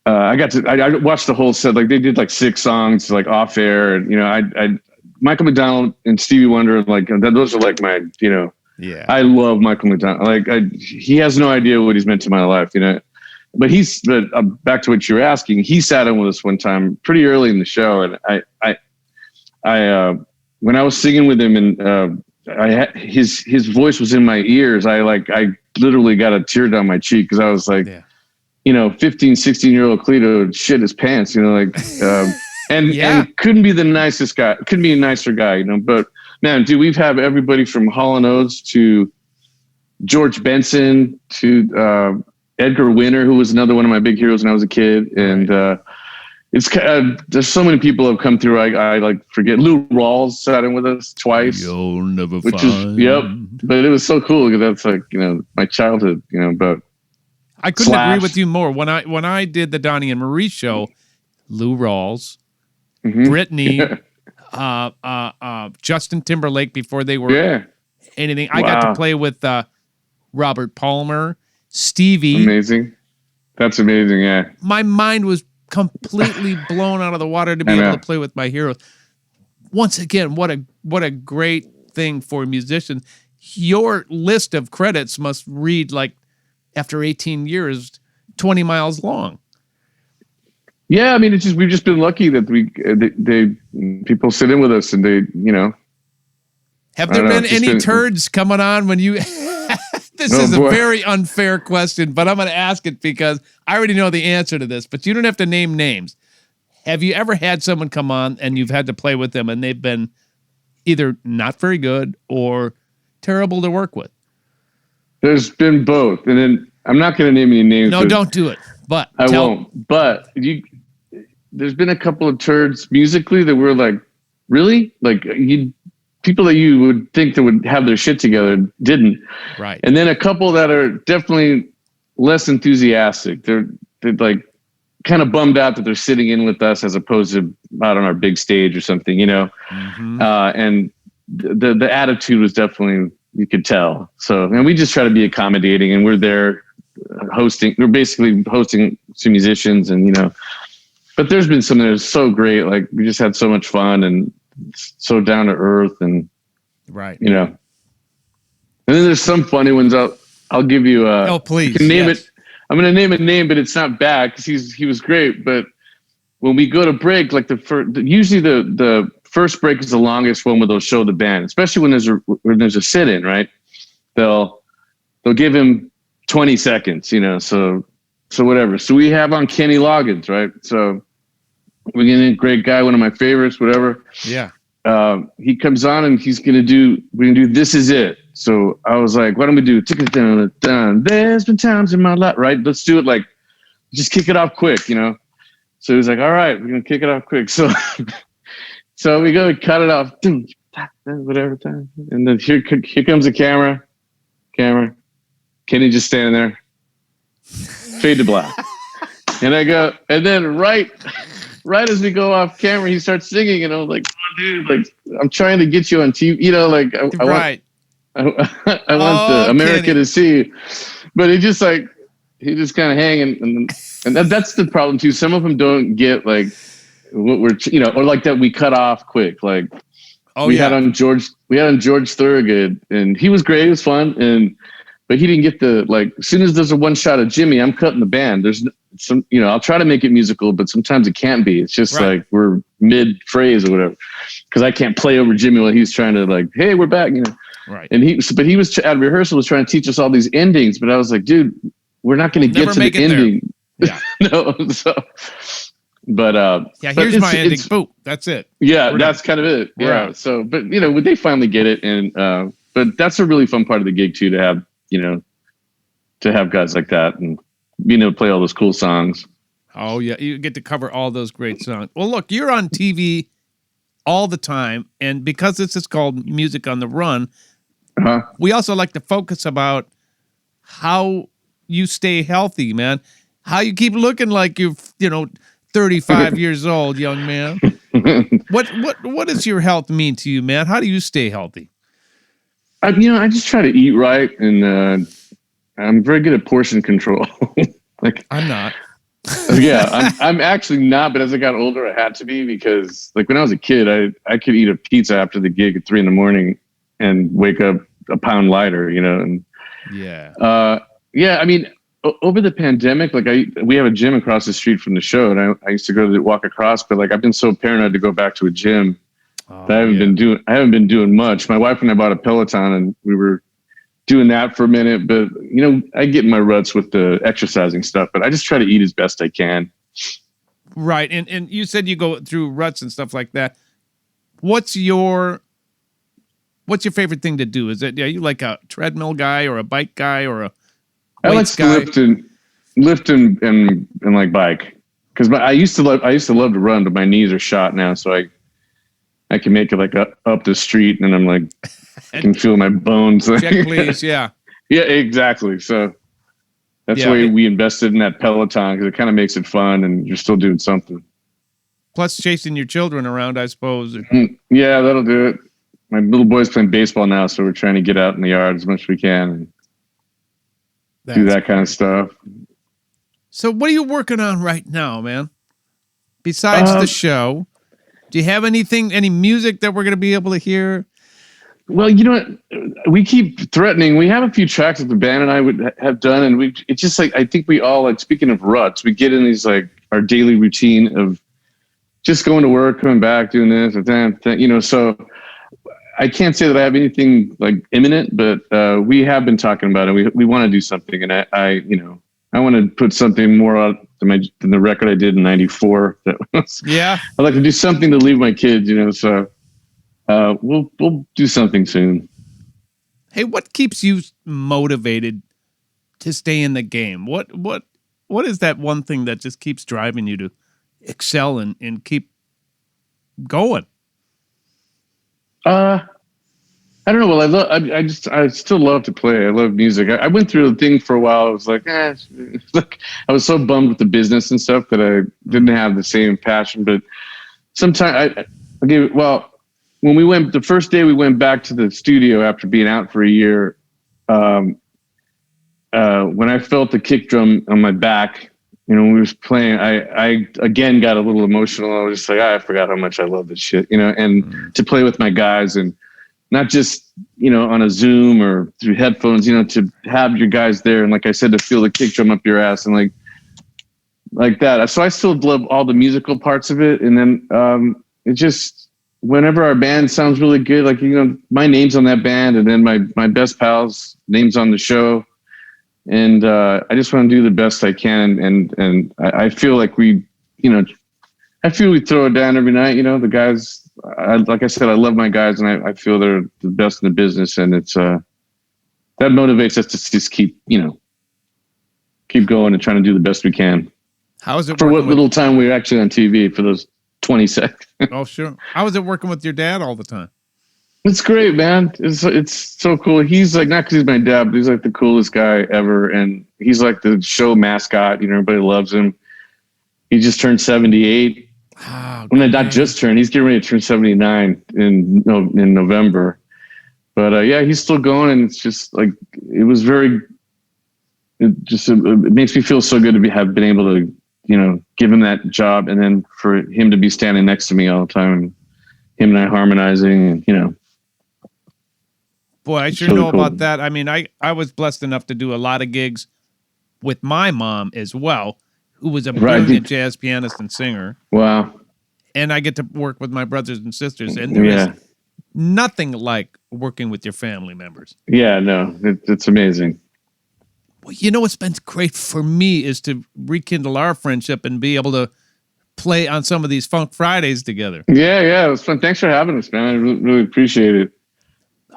watched the whole set. Like they did like 6 songs like off air, and you know, I Michael McDonald and Stevie Wonder, like those are like my, you know. Yeah, I love Michael McDonald. Like he has no idea what he's meant to my life, you know. But back to what you were asking. He sat in with us one time pretty early in the show, and I when I was singing with him, and his voice was in my ears. I literally got a tear down my cheek because I was like, you know, 15, 16-year-old Cleto shit his pants, you know, like, and couldn't be the nicest guy, couldn't be a nicer guy, you know, but. Man, dude, we've had everybody from Hall & Oates to George Benson to Edgar Winter, who was another one of my big heroes when I was a kid. And there's so many people who have come through. I like forget. Lou Rawls sat in with us twice. You'll never find. Yep. But it was so cool because that's like, you know, my childhood, you know, but I couldn't agree with you more. When I did the Donnie and Marie show, Lou Rawls, Brittany, Justin Timberlake before they were anything. I got to play with Robert Palmer, Stevie. Amazing. That's amazing, yeah. My mind was completely blown out of the water to be able to play with my heroes. Once again, what a great thing for musicians. Your list of credits must read like after 18 years, 20 miles long. Yeah, I mean, we've just been lucky that people sit in with us and they, you know. Have there been any turds coming on when you? This is a very unfair question, but I'm going to ask it because I already know the answer to this. But you don't have to name names. Have you ever had someone come on and you've had to play with them and they've been either not very good or terrible to work with? There's been both, and then I'm not going to name any names. No, don't do it. But I won't. But there's been a couple of turds musically that were like, really? Like people that you would think that would have their shit together didn't. Right. And then a couple that are definitely less enthusiastic. They're like kind of bummed out that they're sitting in with us as opposed to out on our big stage or something, you know? And the attitude was definitely, you could tell. So, and we just try to be accommodating, and we're there hosting. We're basically hosting some musicians, and, you know, but there's been some that are so great. Like we just had so much fun and so down to earth, and you know. And then there's some funny ones. I'll give you. Oh, please. You can name it. I'm going to name a name, but it's not bad because he was great. But when we go to break, like usually the first break is the longest one where they'll show the band, especially when there's a sit-in, right? They'll give him 20 seconds, you know. So whatever. So we have on Kenny Loggins, right? So we're getting a great guy, one of my favorites, whatever. Yeah. He comes on and we're gonna do This Is It. So I was like, why don't we do Tick It Down? There's been times in my life, right? Let's do it, like, just kick it off quick, you know. So he was like, all right, we're going to kick it off quick. So, so we go cut it off, whatever time. And then here comes the camera. Kenny just standing there. Fade to black. And I go, and then right as we go off camera, he starts singing, and I was like, oh, dude, like, I'm trying to get you on TV, you know, like, I want the America Kenny. to see you. But he just kind of hanging, and that's the problem too. Some of them don't get like what we're, you know, or like that we cut off quick. Like we had on George Thorogood, and he was great. It was fun, but he didn't get the, like, as soon as there's a one shot of Jimmy, I'm cutting the band. There's some, you know, I'll try to make it musical, but sometimes it can't be. It's just like we're mid phrase or whatever, because I can't play over Jimmy while he's trying to, like, hey, we're back, you know. Right. And he was at rehearsal was trying to teach us all these endings, but I was like, dude, we're not going to get to the ending. Yeah. No. So, but here's my ending. Boom. That's it. Yeah, that's kind of it. Yeah. Right. So, but you know, they finally get it, and but that's a really fun part of the gig too, to have, you know, to have guys like that and being able to play all those cool songs. Oh yeah, you get to cover all those great songs. Well, look, you're on TV all the time, and because this is called Music on the Run, we also like to focus about how you stay healthy, man. How you keep looking like you're, you know, 35 years old, young man. What does your health mean to you, man? How do you stay healthy? I just try to eat right, and I'm very good at portion control. Like, I'm not. Yeah, I'm actually not, but as I got older, I had to be, because like when I was a kid, I could eat a pizza after the gig at 3 a.m. and wake up a pound lighter, you know. And I mean, over the pandemic, like we have a gym across the street from the show, and I used to go to walk across, but like I've been so paranoid to go back to a gym that I haven't been doing much. My wife and I bought a Peloton, and we were doing that for a minute, but you know, I get in my ruts with the exercising stuff, but I just try to eat as best I can. Right. And you said you go through ruts and stuff like that. What's your favorite thing to do? Is it, you like a treadmill guy or a bike guy or a weights guy? lift and like bike. Cause I used to love to run, but my knees are shot now. So I can make it like up the street, and I'm like, I can feel my bones. Check, please. Yeah. Yeah, exactly. So that's why we invested in that Peloton, because it kind of makes it fun, and you're still doing something. Plus chasing your children around, I suppose. Yeah, that'll do it. My little boy's playing baseball now, so we're trying to get out in the yard as much as we can and do that kind of stuff. So what are you working on right now, man? Besides the show, do you have any music that we're going to be able to hear? Well, you know what? We keep threatening. We have a few tracks that the band and I would have done, and it's just like, I think we all, like, speaking of ruts, we get in these, like, our daily routine of just going to work, coming back, doing this or that, you know. So I can't say that I have anything like imminent, but we have been talking about it. We want to do something, and I want to put something more out than the record I did in '94. I'd like to do something to leave my kids, you know. So we'll do something soon. Hey, what keeps you motivated to stay in the game? What is that one thing that just keeps driving you to excel and keep going? I don't know. Well, I still love to play. I love music. I went through a thing for a while. I was like, like, I was so bummed with the business and stuff that I didn't have the same passion. But sometimes when the first day we went back to the studio after being out for a year, when I felt the kick drum on my back, you know, when we was playing, I again got a little emotional. I was just like, I forgot how much I love this shit, you know, and to play with my guys, and not just, you know, on a Zoom or through headphones, you know, to have your guys there. And like I said, to feel the kick drum up your ass and like that. So I still love all the musical parts of it. And then it just, whenever our band sounds really good, like, you know, my name's on that band, and then my best pal's name's on the show. And I just want to do the best I can. And I feel like we throw it down every night, you know, the guys. Like I said, I love my guys, and I feel they're the best in the business, and it's that motivates us to just keep going and trying to do the best we can. How is it for working what little time we were actually on TV for those 20 seconds. Oh, sure. How is it working with your dad all the time? It's great, man. It's so cool. He's like, not because he's my dad, but he's like the coolest guy ever. And he's like the show mascot. You know, everybody loves him. He just turned 78. Oh, Well, not just turned. He's getting ready to turn 79 in November. But yeah, he's still going. And it's just like, it was very, it makes me feel so good to have been able to, you know, give him that job. And then for him to be standing next to me all the time, and him and I harmonizing, and, you know. Boy, I sure know about that. I mean, I was blessed enough to do a lot of gigs with my mom as well, who was a brilliant jazz pianist and singer. Wow. And I get to work with my brothers and sisters. And there is nothing like working with your family members. Yeah, no, it's amazing. Well, you know what's been great for me is to rekindle our friendship and be able to play on some of these Funk Fridays together. Yeah, it was fun. Thanks for having us, man. I really appreciate it.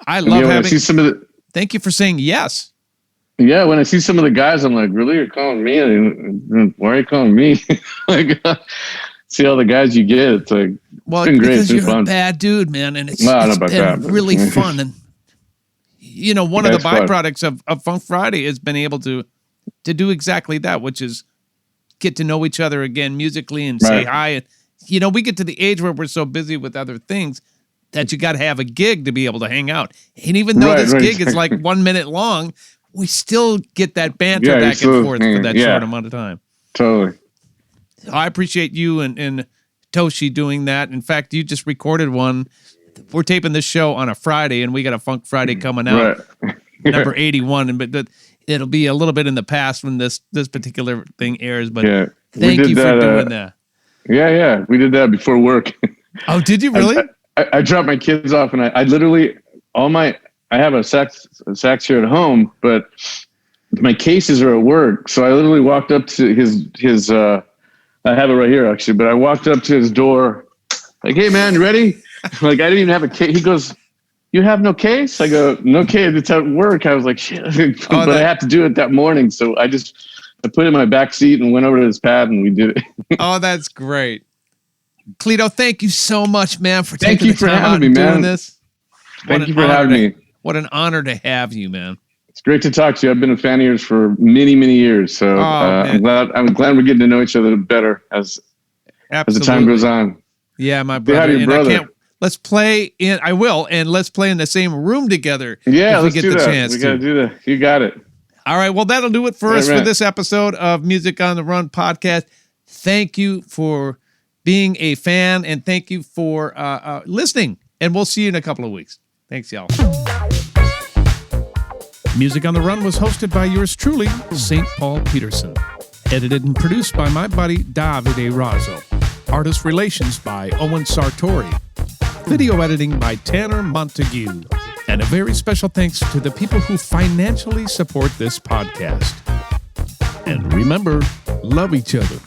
I love having. I see some of the, thank you for saying yes. Yeah, when I see some of the guys, I'm like, really? You're calling me? Why are you calling me? Like, see all the guys you get. It's like, well, it's been great. Because it's you're fun. A bad dude, man, and it's been really fun. And you know, one of the byproducts of Funk Friday has been able to do exactly that, which is get to know each other again musically and say hi. And you know, we get to the age where we're so busy with other things that you got to have a gig to be able to hang out. And even though this gig is like 1 minute long, we still get that banter back and forth for that short amount of time. Totally. I appreciate you and Toshi doing that. In fact, you just recorded one. We're taping this show on a Friday, and we got a Funk Friday coming out, number 81. But it'll be a little bit in the past when this particular thing airs. But thank you for doing that. Yeah. We did that before work. Oh, did you really? I dropped my kids off, and I literally I have a sax here at home, but my cases are at work. So I literally walked up to his I have it right here actually, but I walked up to his door like, "Hey man, you ready?" Like I didn't even have a case. He goes, "You have no case?" I go, "No case. It's at work." I was like, "Shit," but I had to do it that morning, so I put it in my back seat and went over to his pad and we did it. Oh, that's great. Cleto, thank you so much, man, for taking the time out and doing this. Thank you for having me. What an honor to have you, man. It's great to talk to you. I've been a fan of yours for many, many years. So I'm glad we're getting to know each other better as the time goes on. Yeah, my brother. Your brother. Let's play in. I will, and let's play in the same room together. Yeah, let's get the chance. We got to do that. You got it. All right. Well, that'll do it for us for this episode of Music on the Run podcast. Thank you for being a fan, and thank you for listening. And we'll see you in a couple of weeks. Thanks, y'all. Music on the Run was hosted by yours truly, St. Paul Peterson. Edited and produced by my buddy Davide Raso. Artist relations by Owen Sartori. Video editing by Tanner Montague. And a very special thanks to the people who financially support this podcast. And remember, love each other.